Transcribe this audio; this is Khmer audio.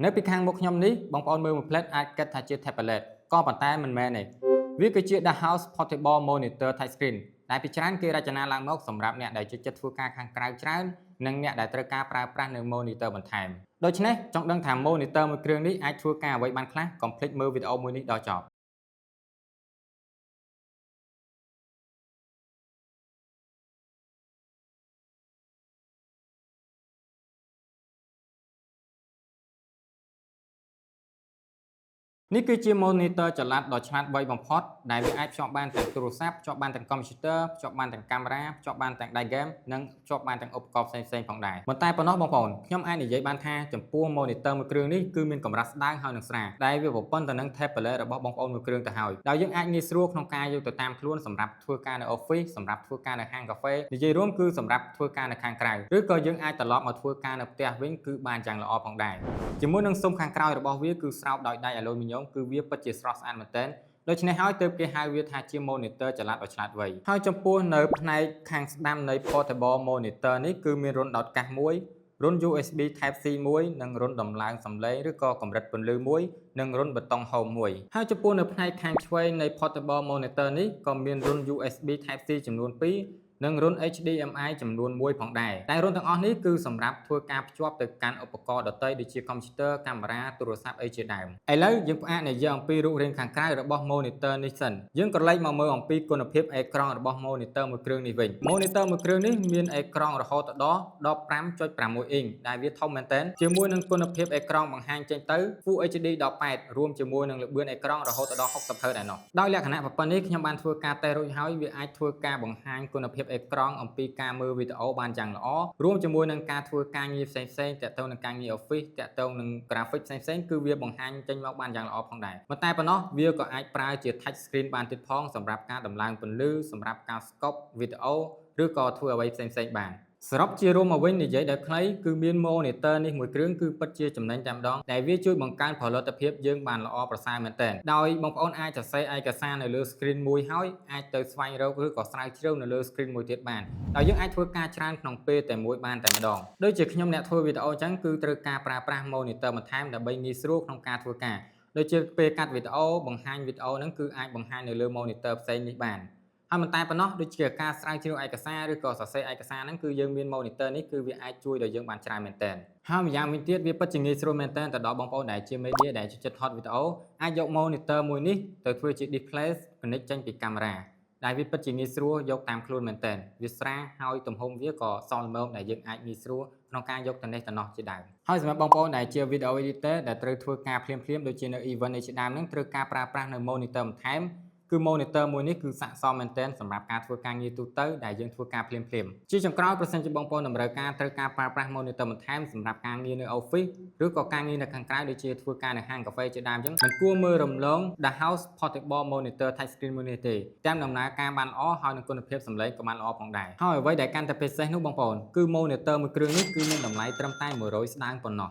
នៅពីខាងមុខខ្ញុំនេះបងប្អូនមើលមួយផ្លែតអាចគិតថាជា tablet ក៏ប៉ុន្តែមិនមែនទេវាគឺជា The House Portable Monitor Touchscreen ដែលពីច្រើនគេរចនាឡើងមកសម្រាប់អ្នកដែលចូលចិត្តធ្វើការខាងក្រៅច្រើននិងអ្នកដែលត្រូវការប្រើប្រាស់នៅ monitor បន្ថែមដូច្នេះចង់ដឹងថា monitor មួយគ្រឿងនេះអាចធ្វើការអ្វីបានខ្លះកុំភ្លេចមើលវីដេអូមួយនេះដល់ចប់នេះគឺជា monitor ចល័តដ៏ឆ្លាតវៃបំផុតដែលវាអាចភ្ជាប់បានទាំងទូរស័ព្ទភ្ជាប់បានទាំង computer ភ្ជាប់បានទាំងកាមេរ៉ាភ្ជាប់បានទាំងដៃ game និងភ្ជាប់បានទាំងឧបករណ៍ផ្សេងៗផងដែរប៉ុន្តែប៉ុណ្ណោះបងប្អូនខ្ញុំអាចនិយាយបានថាចំពោះ monitor មួយគ្រឿងនេះគឺមានកម្រាស់ស្ដើងហើយនិងស្រាលដែលវាប្រព័ន្ធទៅនឹង tablet របស់បងប្អូនមួយគ្រឿងទៅហើយដោយយើងអាចងាយស្រួលក្នុងការយកទៅតាមខ្លួនសម្រាប់ធ្វើការនៅ office សម្រាប់ធ្វើការនៅហាងកាហ្វេនិយាយរួមគឺសម្រាប់ធ្វើការនៅខាងក្រៅឬក៏យើងអាចត្រឡប់មកធ្វើការនៅផ្ទះវិញគឺបានយ៉ាងល្អផងដែរជាមួយនឹងស៊ុមខាងក្រោយរបស់វាគឺស្រោបដោយដែកអាលូមីញ៉ុមគឺវាពិតជាស្រស់ស្អាតមែនទែនដូច្នេះហើយទើបគេហៅវាថាជា monitor ចល័តដ៏ឆ្លាតវៃហើយចំពោះនៅផ្នែកខាងស្ដាំនៃ portable monitor នេះគឺមានរុនដោតកាសមួយរុន USB Type C មួយនិងរុនដំឡើងសំឡេងឬក៏កម្រិតពន្លឺមួយនិងរុនបេតុងហូមមួយហើយចំពោះនៅផ្នែកខាងឆ្វេងនៃ portable monitor នេះក៏មានរុន USB Type C ចំនួន2និងរុន HDMI ចំនួន1ផងដែរតែរុនទាំងអស់នេះគឺសម្រាប់ធ្វើការភ្ជាប់ទៅកាន់ឧបករណ៍ដទៃដូចជា computer កាមេរ៉ាទូរស័ព្ទអីជាដើមឥឡូវយើងផ្អាកនិយាយអំពីរូបរាងខាងក្រៅរបស់ monitor នេះសិនយើងក៏លេចមកមើលអំពីគុណភាពអេក្រង់របស់ monitor មួយគ្រឿងនេះវិញ monitor មួយគ្រឿងនេះមានអេក្រង់រហូតដល់ 15.6 អ៊ីងដែលវាធំមែនទែនជាមួយនឹងគុណភាពអេក្រង់បង្ហាញចេញទៅ Full HD 1080រួមជាមួយនឹងល្បឿនអេក្រង់រហូតដល់ 60Hz ដែរនោះដោយលក្ខណៈប៉ុណ្ណេះខ្ញុំបានធ្វើការតេស្តរួចហើយវាអាចធ្វើការបង្ហាញគុណភាពអេក្រង់អំពីការមើលវីដេអូបានយ៉ាងល្អរួមជាមួយនឹងការធ្វើការងារផ្សេងៗទាក់ទងនឹងការងារ Office ទាក់ទងនឹង graphic ផ្សេងៗគឺវាបង្ហាញចេញមកបានយ៉ាងល្អផងដែរប៉ុន្តែប៉ុណ្ណោះវាក៏អាចប្រើជា touch screen បានទៀតផងសម្រាប់ការដំឡើងពន្លឺសម្រាប់ការ scope វីដេអូឬក៏ធ្វើអ្វីផ្សេងៗបានសរុបជារួមមកវិញនិយាយដល់ខ្លីគឺមាន monitor នេះមួយគ្រឿងគឺពិតជាចំណេញតែម្ដងដែលវាជួយបង្កើនផលិតភាពយើងបានល្អប្រសើរមែនទែនដោយបងប្អូនអាចសរសេរឯកសារនៅលើ screen មួយហើយអាចទៅស្វែងរកឬក៏ស្រាវជ្រាវនៅលើ screen មួយទៀតបានដោយយើងអាចធ្វើការច្រើនក្នុងពេលតែមួយបានតែម្ដងដូចជាខ្ញុំអ្នកធ្វើវីដេអូអញ្ចឹងគឺត្រូវការប្រើប្រាស់ monitor បន្ថែមដើម្បីងាយស្រួលក្នុងការធ្វើការដូចជាពេលកាត់វីដេអូបង្ហាញវីដេអូហ្នឹងគឺអាចបង្ហាញនៅលើ monitor ផ្សេងនេះបានហើយមិនតែប៉ុណ្ណោះដូចជាការស្រាវជ្រាវឯកសារឬក៏សរសេរឯកសារហ្នឹងគឺយើងមាន monitor នេះគឺវាអាចជួយដល់យើងបានច្រើនមែនទែនហើយម្យ៉ាងវិញទៀតវាពិតជាងាយស្រួលមែនទែនទៅដល់បងប្អូនដែលជា media ដែលចូលចិត្តថតវីដេអូអាចយក monitor មួយនេះទៅធ្វើជា display connect ចេញពីកាមេរ៉ាដែលវាពិតជាងាយស្រួលយកតាមខ្លួនមែនទែនវាស្រាលហើយទំហំវាក៏សមល្មមដែលយើងអាចងាយស្រួលក្នុងការយកទៅនេះទៅនោះជាដើមហើយសម្រាប់បងប្អូនដែលជា video editor ដែលត្រូវធ្វើការភ្លាមៗដូចជានៅ event នេះជាដើមហ្នឹងត្រូវការប្រើប្រាស់នៅ monitor បន្ថែមគឺ monitor មួយនេះគឺស័ក្តិសមមែនទែនសម្រាប់ការធ្វើការងារទូទៅដែលយើងធ្វើការភ្លាមៗជាចុងក្រោយប្រសិនជាបងប្អូនតម្រូវការត្រូវការប្រើប្រាស់ monitor បន្ថែមសម្រាប់ការងារនៅ office ឬក៏ការងារនៅខាងក្រៅដូចជាធ្វើការនៅហាងកាហ្វេជាដើមអញ្ចឹងមិនគួរមើលរំលង The House Portable Monitor Touchscreen មួយនេះទេទាំងដំណើរការបានល្អហើយនឹងគុណភាពសំឡេងក៏បានល្អផងដែរហើយអ្វីដែលកាន់តែពិសេសនោះបងប្អូនគឺ monitor មួយគ្រឿងនេះគឺមានតម្លៃត្រឹមតែ100ស្ដើងប៉ុណ្ណោះ